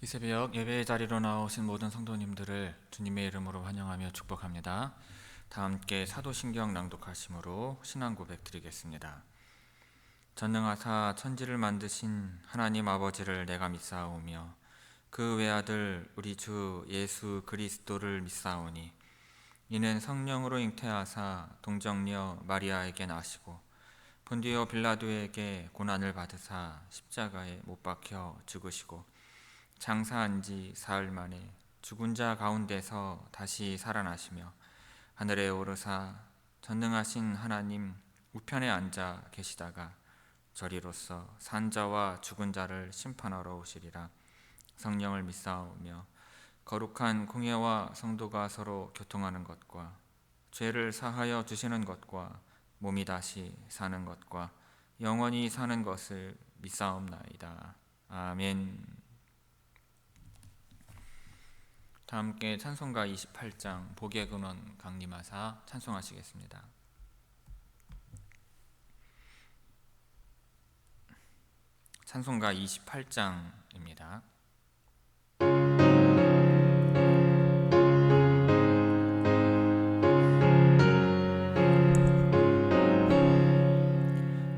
이 새벽 예배의 자리로 나오신 모든 성도님들을 주님의 이름으로 환영하며 축복합니다. 다 함께 사도신경 낭독하심으로 신앙 고백 드리겠습니다. 전능하사 천지를 만드신 하나님 아버지를 내가 믿사오며 그 외아들 우리 주 예수 그리스도를 믿사오니 이는 성령으로 잉태하사 동정녀 마리아에게 나시고 본디오 빌라도에게 고난을 받으사 십자가에 못 박혀 죽으시고 장사한 지 사흘 만에 죽은 자 가운데서 다시 살아나시며 하늘에 오르사 전능하신 하나님 우편에 앉아 계시다가 저리로서 산자와 죽은 자를 심판하러 오시리라. 성령을 믿사오며 거룩한 공예와 성도가 서로 교통하는 것과 죄를 사하여 주시는 것과 몸이 다시 사는 것과 영원히 사는 것을 믿사옵나이다. 아멘. 다 함께 찬송가 28장 복의 근원 강림하사 찬송하시겠습니다. 찬송가 28장입니다.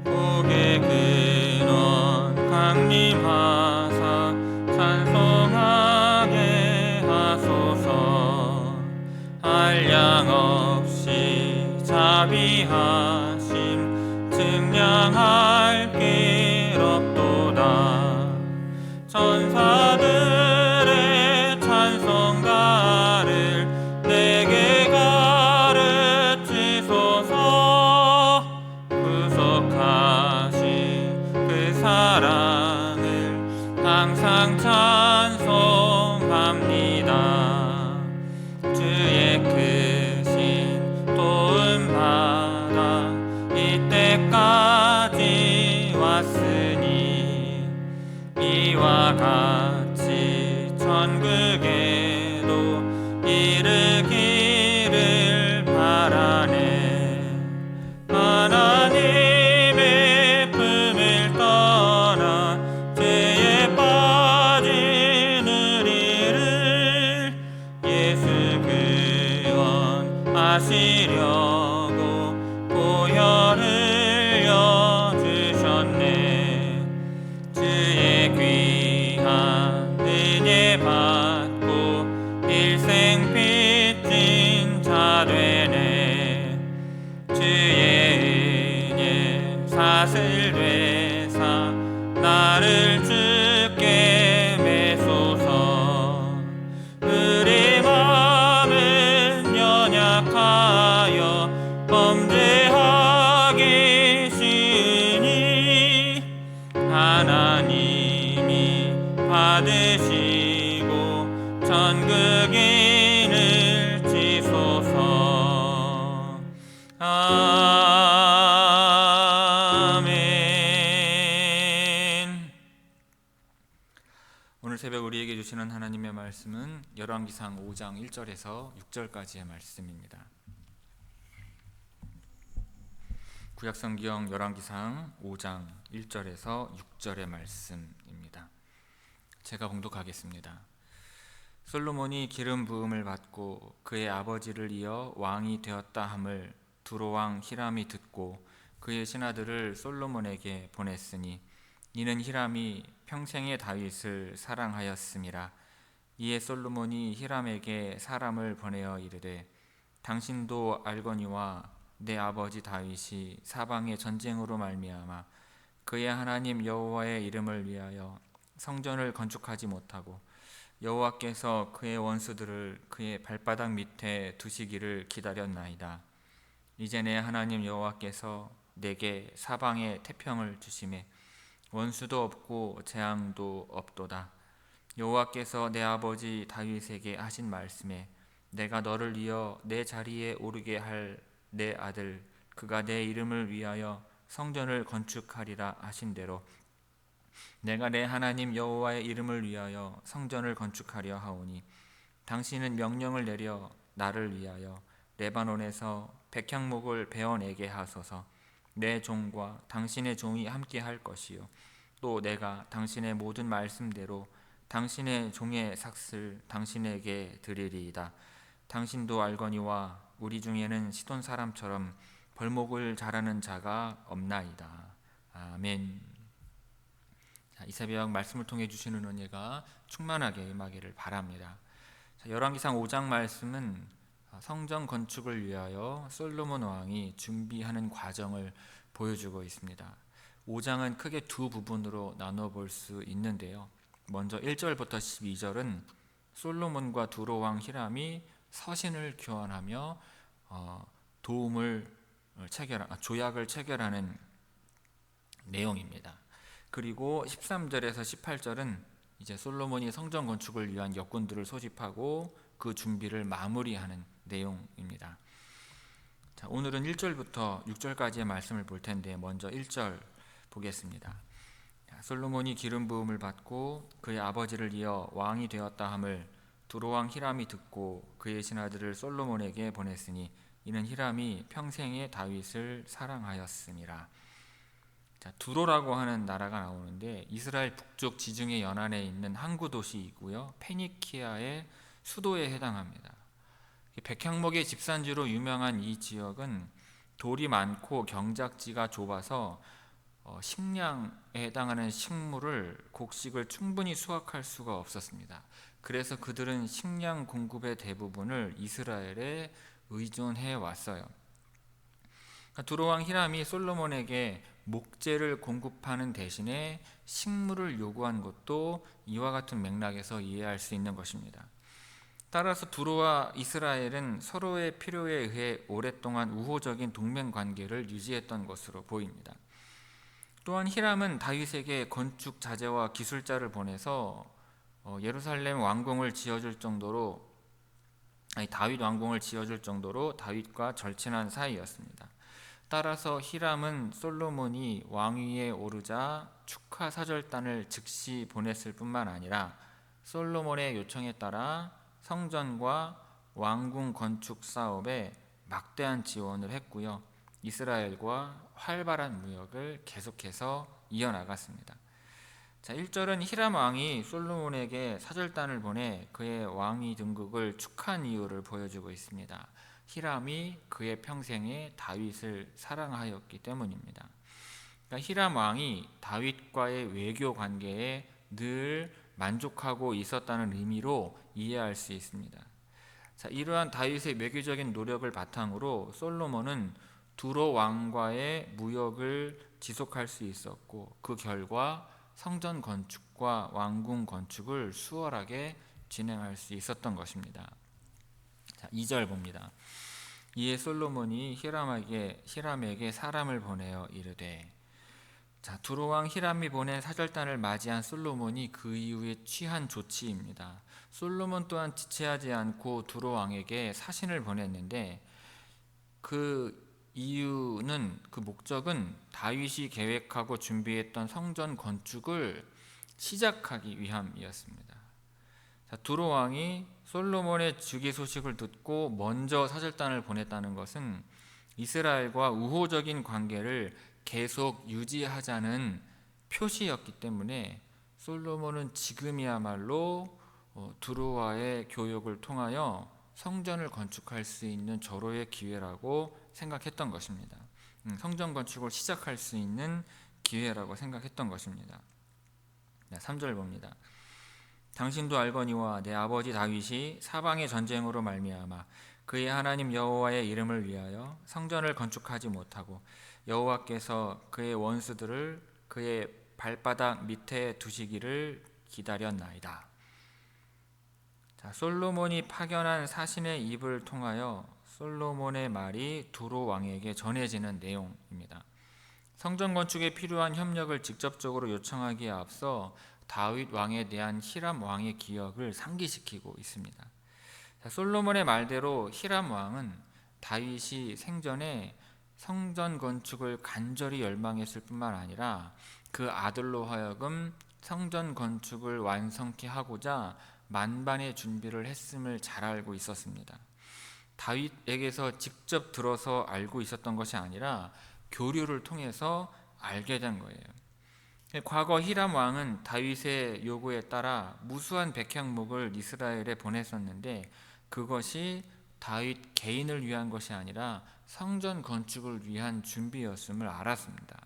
복의 근원 강림하사 찬송하게 하소서. 한량 없이 자비하심 증량할 길 없도다. 천사들의 찬송가를 내게 가르치소서. 구속하신 그 사랑을 항상 찬송합니다. 주의 크신 도움 받아 이때까지 왔으니 이와 같이 천국에도 이르기를 바라네. 하나님의 품을 떠나 죄에 빠진 우리를 예수 구원하시려고 보혈 흘려주셨네. 주의 귀한 은혜 받고 일생 빚진 자 되네. 주의 은혜 사슬 되사 나를 주께 매소서. 우리 마음은 연약하여 범죄하기 쉬우니 하나님이 받으시고 천국인을 지소서. 아멘. 오늘 새벽 우리에게 주시는 하나님의 말씀은 열왕기상 5장 1절에서 6절까지의 말씀입니다. 구약성경 열왕기상 5장 1절에서 6절의 말씀입니다. 제가 봉독하겠습니다. 솔로몬이 기름 부음을 받고 그의 아버지를 이어 왕이 되었다 함을 두로왕 히람이 듣고 그의 신하들을 솔로몬에게 보냈으니 이는 히람이 평생의 다윗을 사랑하였음이라. 이에 솔로몬이 히람에게 사람을 보내어 이르되 당신도 알거니와 내 아버지 다윗이 사방의 전쟁으로 말미암아 그의 하나님 여호와의 이름을 위하여 성전을 건축하지 못하고 여호와께서 그의 원수들을 그의 발바닥 밑에 두시기를 기다렸나이다. 이제 내 하나님 여호와께서 내게 사방에 태평을 주시매 원수도 없고 재앙도 없도다. 여호와께서 내 아버지 다윗에게 하신 말씀에 내가 너를 이어 내 자리에 오르게 할 내 아들 그가 내 이름을 위하여 성전을 건축하리라 하신 대로 내가 내 하나님 여호와의 이름을 위하여 성전을 건축하려 하오니 당신은 명령을 내려 나를 위하여 레바논에서 백향목을 베어내게 하소서. 내 종과 당신의 종이 함께 할 것이요 또 내가 당신의 모든 말씀대로 당신의 종의 삭슬 당신에게 드리리이다. 당신도 알거니와 우리 중에는 시돈 사람처럼 벌목을 잘하는 자가 없나이다. 아멘. 자, 이 새벽 말씀을 통해 주시는 은혜가 충만하게 임하기를 바랍니다. 자, 열왕기상 5장 말씀은 성전 건축을 위하여 솔로몬 왕이 준비하는 과정을 보여주고 있습니다. 5장은 크게 두 부분으로 나눠볼 수 있는데요. 먼저 1절부터 12절은 솔로몬과 두로 왕 히람이 서신을 교환하며 조약을 체결하는 내용입니다. 그리고 13절에서 18절은 이제 솔로몬이 성전 건축을 위한 역군들을 소집하고 그 준비를 마무리하는 내용입니다. 자, 오늘은 1절부터 6절까지의 말씀을 볼 텐데 먼저 1절 보겠습니다. 솔로몬이 기름 부음을 받고 그의 아버지를 이어 왕이 되었다 함을 두로 왕 히람이 듣고 그의 신하들을 솔로몬에게 보냈으니 이는 히람이 평생에 다윗을 사랑하였음이라. 자, 두로라고 하는 나라가 나오는데 이스라엘 북쪽 지중해 연안에 있는 항구 도시이고요, 페니키아의 수도에 해당합니다. 백향목의 집산지로 유명한 이 지역은 돌이 많고 경작지가 좁아서 식량에 해당하는 식물을 곡식을 충분히 수확할 수가 없었습니다. 그래서 그들은 식량 공급의 대부분을 이스라엘에 의존해 왔어요. 두로 왕 히람이 솔로몬에게 목재를 공급하는 대신에 식물을 요구한 것도 이와 같은 맥락에서 이해할 수 있는 것입니다. 따라서 두로와 이스라엘은 서로의 필요에 의해 오랫동안 우호적인 동맹 관계를 유지했던 것으로 보입니다. 또한 히람은 다윗에게 건축 자재와 기술자를 보내서 예루살렘 왕궁을 지어줄 정도로 다윗 왕궁을 지어줄 정도로 다윗과 절친한 사이였습니다. 따라서 히람은 솔로몬이 왕위에 오르자 축하 사절단을 즉시 보냈을 뿐만 아니라 솔로몬의 요청에 따라 성전과 왕궁 건축 사업에 막대한 지원을 했고요, 이스라엘과 활발한 무역을 계속해서 이어나갔습니다. 자, 1절은 히람 왕이 솔로몬에게 사절단을 보내 그의 왕위 등극을 축하한 이유를 보여주고 있습니다. 히람이 그의 평생에 다윗을 사랑하였기 때문입니다. 그러니까 히람 왕이 다윗과의 외교 관계에 늘 만족하고 있었다는 의미로 이해할 수 있습니다. 자, 이러한 다윗의 외교적인 노력을 바탕으로 솔로몬은 두로 왕과의 무역을 지속할 수 있었고 그 결과 성전 건축과 왕궁 건축을 수월하게 진행할 수 있었던 것입니다. 자, 2절 봅니다. 이에 솔로몬이 히람에게 사람을 보내어 이르되. 자, 두로 왕 히람이 보낸 사절단을 맞이한 솔로몬이 그 이후에 취한 조치입니다. 솔로몬 또한 지체하지 않고 두로 왕에게 사신을 보냈는데 그 이유는, 그 목적은 다윗이 계획하고 준비했던 성전 건축을 시작하기 위함이었습니다. 자, 두로 왕이 솔로몬의 즉위 소식을 듣고 먼저 사절단을 보냈다는 것은 이스라엘과 우호적인 관계를 계속 유지하자는 표시였기 때문에 솔로몬은 지금이야말로 두로와의 교역을 통하여 성전을 건축할 수 있는 절호의 기회라고 생각했던 것입니다. 성전 건축을 시작할 수 있는 기회라고 생각했던 것입니다. 3절 봅니다. 당신도 알거니와 내 아버지 다윗이 사방의 전쟁으로 말미암아 그의 하나님 여호와의 이름을 위하여 성전을 건축하지 못하고 여호와께서 그의 원수들을 그의 발바닥 밑에 두시기를 기다렸나이다. 자, 솔로몬이 파견한 사신의 입을 통하여 솔로몬의 말이 두로 왕에게 전해지는 내용입니다. 성전 건축에 필요한 협력을 직접적으로 요청하기에 앞서 다윗 왕에 대한 히람 왕의 기억을 상기시키고 있습니다. 자, 솔로몬의 말대로 히람 왕은 다윗이 생전에 성전 건축을 간절히 열망했을 뿐만 아니라 그 아들로 하여금 성전 건축을 완성케 하고자 만반의 준비를 했음을 잘 알고 있었습니다. 다윗에게서 직접 들어서 알고 있었던 것이 아니라 교류를 통해서 알게 된 거예요. 과거 히람 왕은 다윗의 요구에 따라 무수한 백향목을 이스라엘에 보냈었는데 그것이 다윗 개인을 위한 것이 아니라 성전 건축을 위한 준비였음을 알았습니다.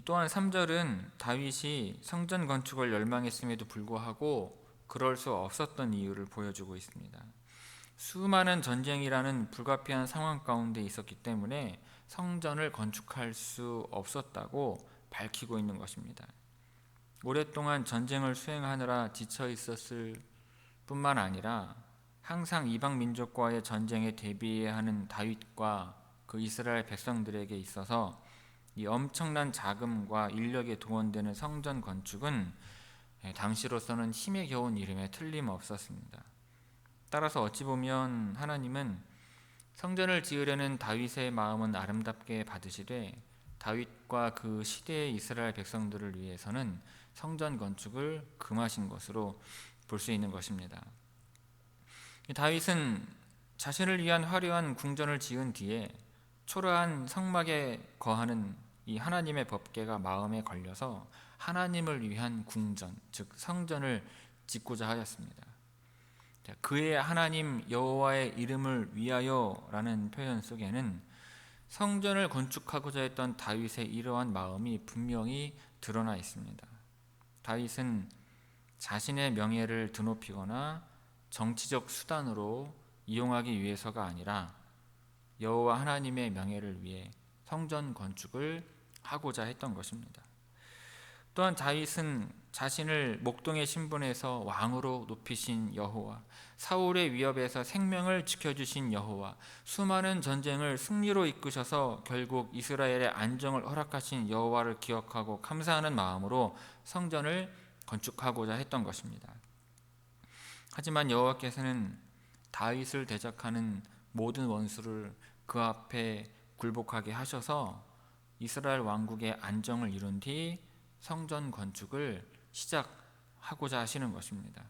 또한 3절은 다윗이 성전 건축을 열망했음에도 불구하고 그럴 수 없었던 이유를 보여주고 있습니다. 수많은 전쟁이라는 불가피한 상황 가운데 있었기 때문에 성전을 건축할 수 없었다고 밝히고 있는 것입니다. 오랫동안 전쟁을 수행하느라 지쳐 있었을 뿐만 아니라 항상 이방 민족과의 전쟁에 대비해야 하는 다윗과 그 이스라엘 백성들에게 있어서 이 엄청난 자금과 인력에 동원되는 성전 건축은 당시로서는 힘에 겨운 일임에 틀림없었습니다. 따라서 어찌 보면 하나님은 성전을 지으려는 다윗의 마음은 아름답게 받으시되 다윗과 그 시대의 이스라엘 백성들을 위해서는 성전 건축을 금하신 것으로 볼 수 있는 것입니다. 다윗은 자신을 위한 화려한 궁전을 지은 뒤에 초라한 성막에 거하는 이 하나님의 법궤가 마음에 걸려서 하나님을 위한 궁전, 즉 성전을 짓고자 하였습니다. 그의 하나님 여호와의 이름을 위하여라는 표현 속에는 성전을 건축하고자 했던 다윗의 이러한 마음이 분명히 드러나 있습니다. 다윗은 자신의 명예를 드높이거나 정치적 수단으로 이용하기 위해서가 아니라 여호와 하나님의 명예를 위해 성전 건축을 하고자 했던 것입니다. 또한 다윗은 자신을 목동의 신분에서 왕으로 높이신 여호와, 사울의 위협에서 생명을 지켜주신 여호와, 수많은 전쟁을 승리로 이끄셔서 결국 이스라엘의 안정을 허락하신 여호와를 기억하고 감사하는 마음으로 성전을 건축하고자 했던 것입니다. 하지만 여호와께서는 다윗을 대적하는 모든 원수를 그 앞에 굴복하게 하셔서 이스라엘 왕국의 안정을 이룬 뒤 성전 건축을 시작하고자 하시는 것입니다.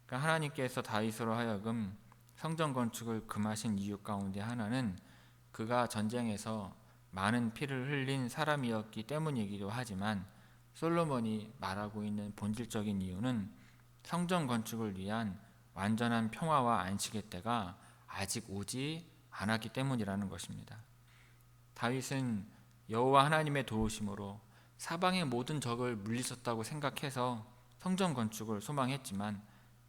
그러니까 하나님께서 다윗으로 하여금 성전 건축을 금하신 이유 가운데 하나는 그가 전쟁에서 많은 피를 흘린 사람이었기 때문이기도 하지만 솔로몬이 말하고 있는 본질적인 이유는 성전 건축을 위한 완전한 평화와 안식의 때가 아직 오지 않았기 때문이라는 것입니다. 다윗은 여호와 하나님의 도우심으로 사방의 모든 적을 물리쳤다고 생각해서 성전 건축을 소망했지만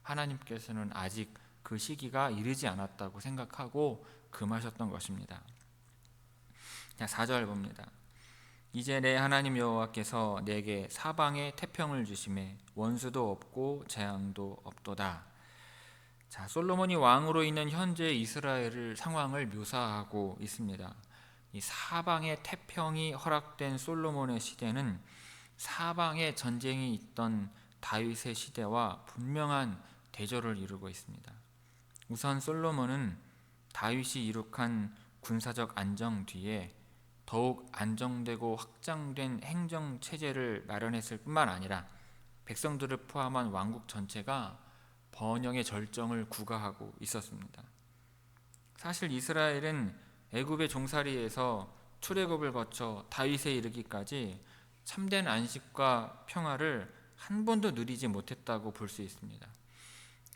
하나님께서는 아직 그 시기가 이르지 않았다고 생각하고 금하셨던 것입니다. 4절 봅니다. 이제 내 하나님 여호와께서 내게 사방에 태평을 주심에 원수도 없고 재앙도 없도다. 솔로몬이 왕으로 있는 현재 이스라엘을 상황을 묘사하고 있습니다. 이 사방에 태평이 허락된 솔로몬의 시대는 사방에 전쟁이 있던 다윗의 시대와 분명한 대조를 이루고 있습니다. 우선 솔로몬은 다윗이 이룩한 군사적 안정 뒤에 더욱 안정되고 확장된 행정 체제를 마련했을 뿐만 아니라 백성들을 포함한 왕국 전체가 번영의 절정을 구가하고 있었습니다. 사실 이스라엘은 애굽의 종살이에서 출애굽을 거쳐 다윗에 이르기까지 참된 안식과 평화를 한 번도 누리지 못했다고 볼 수 있습니다.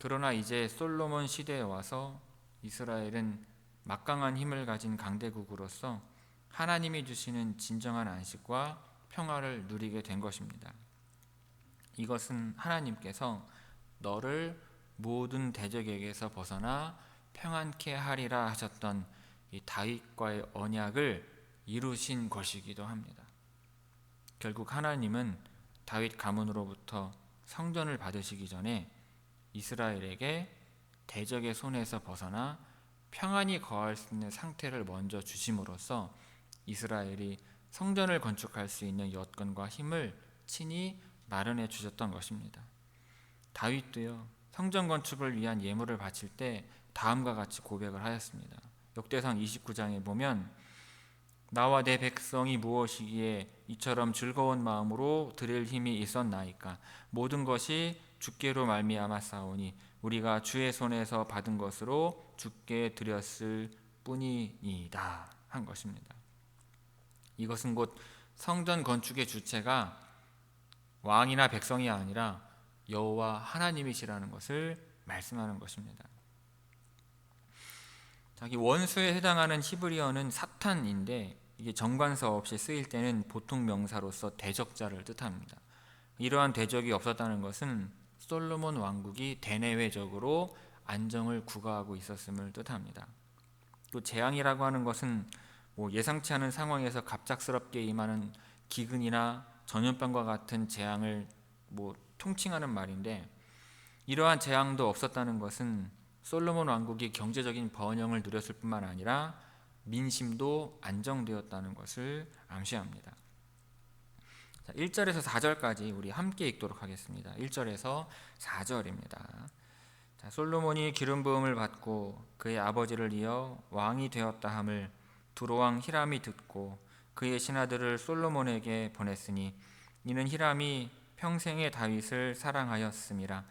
그러나 이제 솔로몬 시대에 와서 이스라엘은 막강한 힘을 가진 강대국으로서 하나님이 주시는 진정한 안식과 평화를 누리게 된 것입니다. 이것은 하나님께서 너를 모든 대적에게서 벗어나 평안케 하리라 하셨던 이 다윗과의 언약을 이루신 것이기도 합니다. 결국 하나님은 다윗 가문으로부터 성전을 받으시기 전에 이스라엘에게 대적의 손에서 벗어나 평안히 거할 수 있는 상태를 먼저 주심으로써 이스라엘이 성전을 건축할 수 있는 여건과 힘을 친히 마련해 주셨던 것입니다. 다윗도요, 성전 건축을 위한 예물을 바칠 때 다음과 같이 고백을 하였습니다. 역대상 29장에 보면 나와 내 백성이 무엇이기에 이처럼 즐거운 마음으로 드릴 힘이 있었나이까. 모든 것이 주께로 말미암아 싸우니 우리가 주의 손에서 받은 것으로 주께 드렸을 뿐이니이다 한 것입니다. 이것은 곧 성전 건축의 주체가 왕이나 백성이 아니라 여호와 하나님이시라는 것을 말씀하는 것입니다. 자기 원수에 해당하는 히브리어는 사탄인데 이게 정관사 없이 쓰일 때는 보통 명사로서 대적자를 뜻합니다. 이러한 대적이 없었다는 것은 솔로몬 왕국이 대내외적으로 안정을 구가하고 있었음을 뜻합니다. 또 재앙이라고 하는 것은 예상치 않은 상황에서 갑작스럽게 임하는 기근이나 전염병과 같은 재앙을 통칭하는 말인데, 이러한 재앙도 없었다는 것은 솔로몬 왕국이 경제적인 번영을 누렸을 뿐만 아니라 민심도 안정되었다는 것을 암시합니다. 1절에서 4절까지 우리 함께 읽도록 하겠습니다. 1절에서 4절입니다. 솔로몬이 기름 부음을 받고 그의 아버지를 이어 왕이 되었다 함을 두로왕 히람이 듣고 그의 신하들을 솔로몬에게 보냈으니 이는 히람이 평생에 다윗을 사랑하였음이라.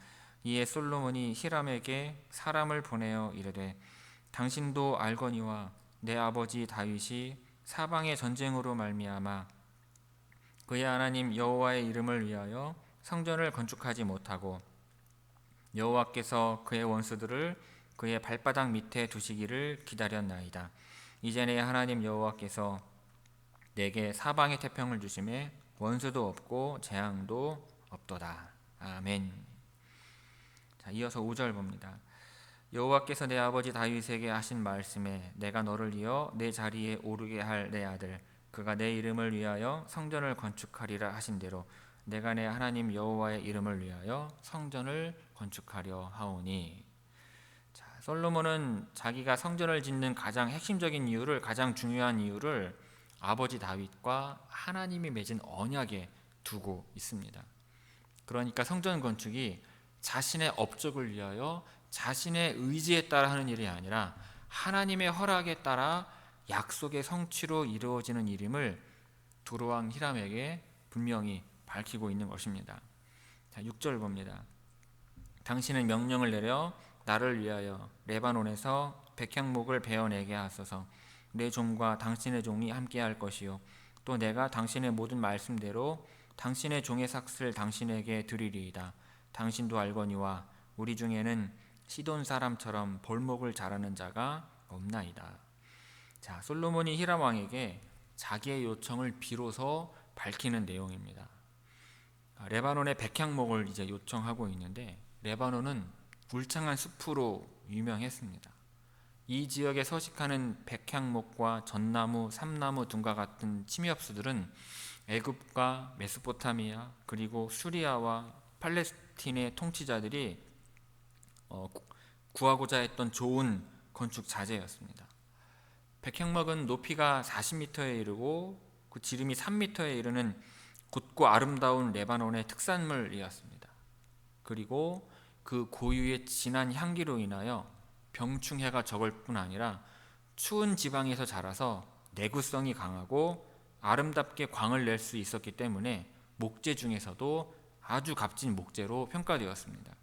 이에 솔로몬이 히람에게 사람을 보내어 이르되 당신도 알거니와 내 아버지 다윗이 사방의 전쟁으로 말미암아 그의 하나님 여호와의 이름을 위하여 성전을 건축하지 못하고 여호와께서 그의 원수들을 그의 발바닥 밑에 두시기를 기다렸나이다. 이제 내 하나님 여호와께서 내게 사방의 태평을 주심에 원수도 없고 재앙도 없도다. 아멘. 이어서 5절 봅니다. 여호와께서 내 아버지 다윗에게 하신 말씀에 내가 너를 이어 내 자리에 오르게 할 내 아들 그가 내 이름을 위하여 성전을 건축하리라 하신 대로 내가 내 하나님 여호와의 이름을 위하여 성전을 건축하려 하오니. 솔로몬은 자기가 성전을 짓는 가장 핵심적인 이유를, 가장 중요한 이유를 아버지 다윗과 하나님이 맺은 언약에 두고 있습니다. 그러니까 성전 건축이 자신의 업적을 위하여 자신의 의지에 따라 하는 일이 아니라 하나님의 허락에 따라 약속의 성취로 이루어지는 일임을 두로왕 히람에게 분명히 밝히고 있는 것입니다. 6절 봅니다. 당신은 명령을 내려 나를 위하여 레바논에서 백향목을 베어내게 하소서. 내 종과 당신의 종이 함께할 것이요 또 내가 당신의 모든 말씀대로 당신의 종의 삭슬 당신에게 드리리이다. 당신도 알거니와 우리 중에는 시돈 사람처럼 볼목을 자라는 자가 없나이다. 솔로몬이 히람 왕에게 자기의 요청을 비로소 밝히는 내용입니다. 레바논의 백향목을 이제 요청하고 있는데, 레바논은 울창한 숲으로 유명했습니다. 이 지역에 서식하는 백향목과 전나무, 삼나무 등과 같은 침엽수들은 애굽과 메소포타미아 그리고 수리아와 팔레스틴의 통치자들이 구하고자 했던 좋은 건축 자재였습니다. 백향목은 높이가 40m에 이르고 그 지름이 3m에 이르는 곧고 아름다운 레바논의 특산물이었습니다. 그리고 그 고유의 진한 향기로 인하여 병충해가 적을 뿐 아니라 추운 지방에서 자라서 내구성이 강하고 아름답게 광을 낼 수 있었기 때문에 목재 중에서도 아주 값진 목재로 평가되었습니다.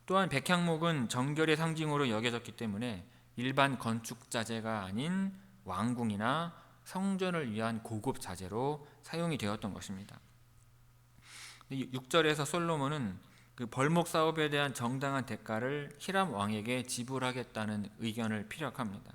또한 백향목은 정결의 상징으로 여겨졌기 때문에 일반 건축 자재가 아닌 왕궁이나 성전을 위한 고급 자재로 사용이 되었던 것입니다. 6절에서 솔로몬은 그 벌목 사업에 대한 정당한 대가를 히람 왕에게 지불하겠다는 의견을 피력합니다.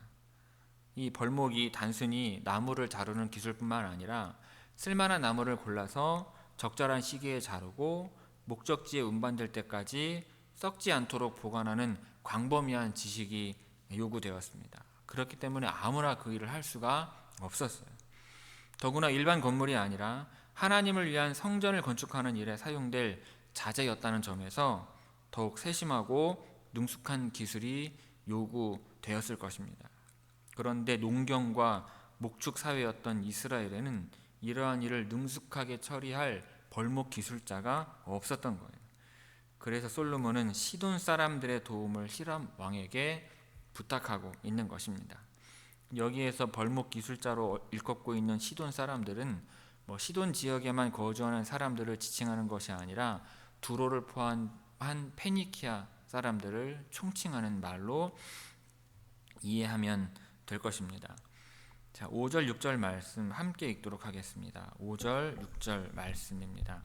이 벌목이 단순히 나무를 자르는 기술뿐만 아니라 쓸만한 나무를 골라서 적절한 시기에 자르고 목적지에 운반될 때까지 썩지 않도록 보관하는 광범위한 지식이 요구되었습니다. 그렇기 때문에 아무나 그 일을 할 수가 없었어요. 더구나 일반 건물이 아니라 하나님을 위한 성전을 건축하는 일에 사용될 자재였다는 점에서 더욱 세심하고 능숙한 기술이 요구되었을 것입니다. 그런데 농경과 목축 사회였던 이스라엘에는 이러한 일을 능숙하게 처리할 벌목 기술자가 없었던 거예요. 그래서 솔로몬은 시돈 사람들의 도움을 히람 왕에게 부탁하고 있는 것입니다. 여기에서 벌목 기술자로 일컫고 있는 시돈 사람들은 시돈 지역에만 거주하는 사람들을 지칭하는 것이 아니라 두로를 포함한 페니키아 사람들을 총칭하는 말로 이해하면 될 것입니다. 자, 5절 6절 말씀 함께 읽도록 하겠습니다. 5절 6절 말씀입니다.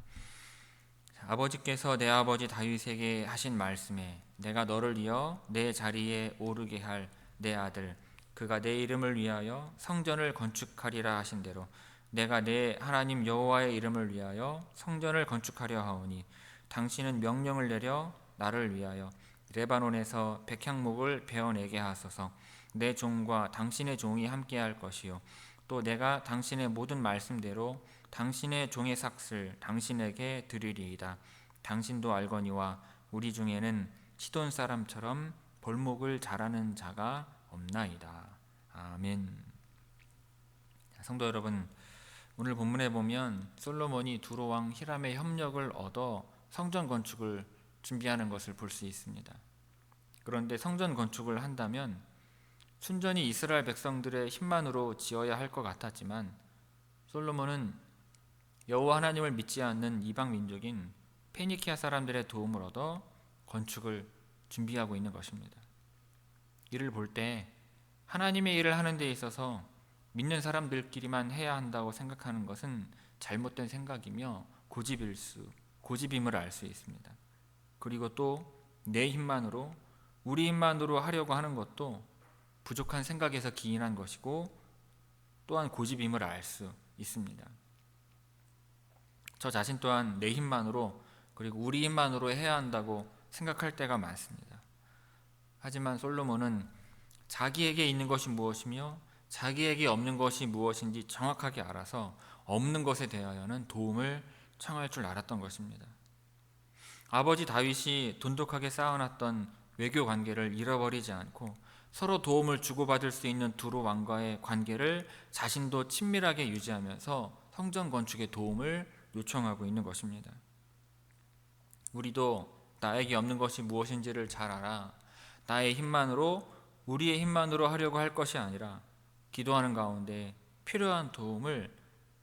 자, 아버지께서 내 아버지 다윗에게 하신 말씀에 내가 너를 이어 내 자리에 오르게 할 내 아들 그가 내 이름을 위하여 성전을 건축하리라 하신 대로 내가 내 하나님 여호와의 이름을 위하여 성전을 건축하려 하오니 당신은 명령을 내려 나를 위하여 레바논에서 백향목을 베어내게 하소서. 내 종과 당신의 종이 함께할 것이요 또 내가 당신의 모든 말씀대로 당신의 종의 삭슬 당신에게 드리리이다. 당신도 알거니와 우리 중에는 시돈 사람처럼 볼목을 잘하는 자가 없나이다. 아멘. 성도 여러분, 오늘 본문에 보면 솔로몬이 두로 왕 히람의 협력을 얻어 성전 건축을 준비하는 것을 볼 수 있습니다. 그런데 성전 건축을 한다면 순전히 이스라엘 백성들의 힘만으로 지어야 할 것 같았지만 솔로몬은 여호와 하나님을 믿지 않는 이방 민족인 페니키아 사람들의 도움을 얻어 건축을 준비하고 있는 것입니다. 이를 볼 때 하나님의 일을 하는 데 있어서 믿는 사람들끼리만 해야 한다고 생각하는 것은 잘못된 생각이며 고집임을 알 수 있습니다. 그리고 또 내 힘만으로 우리 힘만으로 하려고 하는 것도 부족한 생각에서 기인한 것이고 또한 고집임을 알 수 있습니다. 저 자신 또한 내 힘만으로 그리고 우리 힘만으로 해야 한다고 생각할 때가 많습니다. 하지만 솔로몬은 자기에게 있는 것이 무엇이며 자기에게 없는 것이 무엇인지 정확하게 알아서 없는 것에 대하여는 도움을 청할 줄 알았던 것입니다. 아버지 다윗이 돈독하게 쌓아놨던 외교 관계를 잃어버리지 않고 서로 도움을 주고받을 수 있는 두로 왕과의 관계를 자신도 친밀하게 유지하면서 성전 건축에 도움을 요청하고 있는 것입니다. 우리도 나에게 없는 것이 무엇인지를 잘 알아 나의 힘만으로 우리의 힘만으로 하려고 할 것이 아니라 기도하는 가운데 필요한 도움을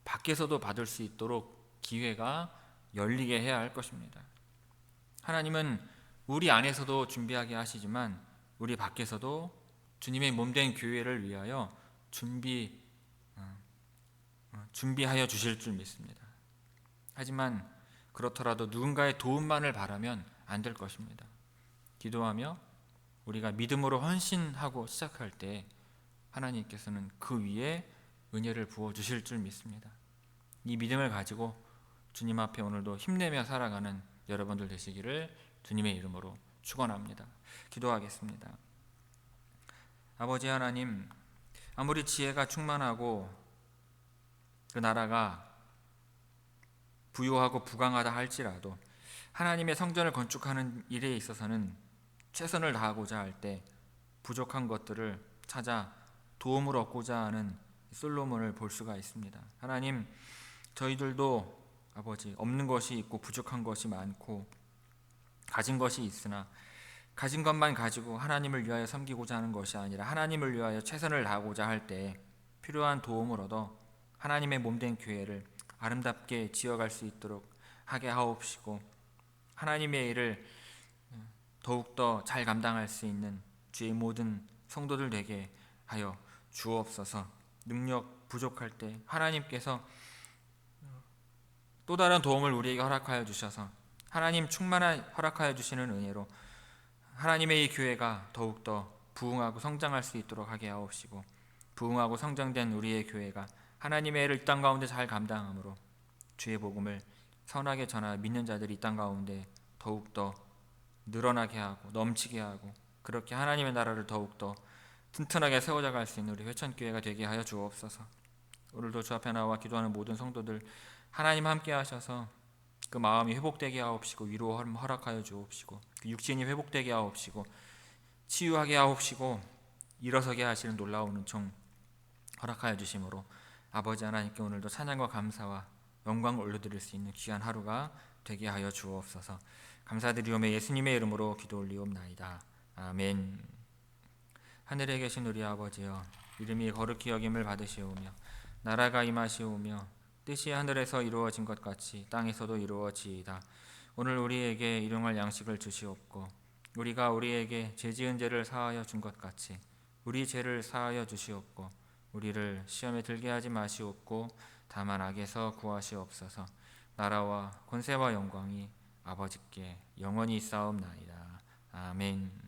밖에서도 받을 수 있도록 기회가 열리게 해야 할 것입니다. 하나님은 우리 안에서도 준비하게 하시지만 우리 밖에서도 주님의 몸된 교회를 위하여 준비하여 주실 줄 믿습니다. 하지만 그렇더라도 누군가의 도움만을 바라면 안 될 것입니다. 기도하며 우리가 믿음으로 헌신하고 시작할 때 하나님께서는 그 위에 은혜를 부어 주실 줄 믿습니다. 이 믿음을 가지고 주님 앞에 오늘도 힘내며 살아가는 여러분들 되시기를 주님의 이름으로 축원합니다. 기도하겠습니다. 아버지 하나님, 아무리 지혜가 충만하고 그 나라가 부유하고 부강하다 할지라도 하나님의 성전을 건축하는 일에 있어서는 최선을 다하고자 할 때 부족한 것들을 찾아 도움을 얻고자 하는 솔로몬을 볼 수가 있습니다. 하나님, 저희들도 아버지 없는 것이 있고 부족한 것이 많고 가진 것이 있으나 가진 것만 가지고 하나님을 위하여 섬기고자 하는 것이 아니라 하나님을 위하여 최선을 다하고자 할 때 필요한 도움을 얻어 하나님의 몸된 교회를 아름답게 지어갈 수 있도록 하게 하옵시고 하나님의 일을 더욱더 잘 감당할 수 있는 주의 모든 성도들 되게 하여 주옵소서. 능력 부족할 때 하나님께서 또 다른 도움을 우리에게 허락하여 주셔서 하나님 충만한 허락하여 주시는 은혜로 하나님의 이 교회가 더욱더 부흥하고 성장할 수 있도록 하게 하옵시고 부흥하고 성장된 우리의 교회가 하나님의 일을 이 땅 가운데 잘 감당함으로 주의 복음을 선하게 전하 믿는 자들이 이 땅 가운데 더욱더 늘어나게 하고 넘치게 하고 그렇게 하나님의 나라를 더욱더 튼튼하게 세워져갈 수 있는 우리 회천교회가 되게 하여 주옵소서. 오늘도 주 앞에 나와 기도하는 모든 성도들 하나님 함께 하셔서 그 마음이 회복되게 하옵시고 위로 허락하여 주옵시고 그 육신이 회복되게 하옵시고 치유하게 하옵시고 일어서게 하시는 놀라운 은총 허락하여 주심으로 아버지 하나님께 오늘도 찬양과 감사와 영광을 올려드릴 수 있는 귀한 하루가 되게 하여 주옵소서. 감사드리오며 예수님의 이름으로 기도 올리옵나이다. 아멘. 하늘에 계신 우리 아버지여, 이름이 거룩히 여김을 받으시오며 나라가 임하시오며 뜻이 하늘에서 이루어진 것 같이 땅에서도 이루어지이다. 오늘 우리에게 일용할 양식을 주시옵고 우리가 우리에게 죄 지은 죄를 사하여 준 것 같이 우리 죄를 사하여 주시옵고 우리를 시험에 들게 하지 마시옵고 다만 악에서 구하시옵소서. 나라와 권세와 영광이 아버지께 영원히 있사옵나이다. 아멘.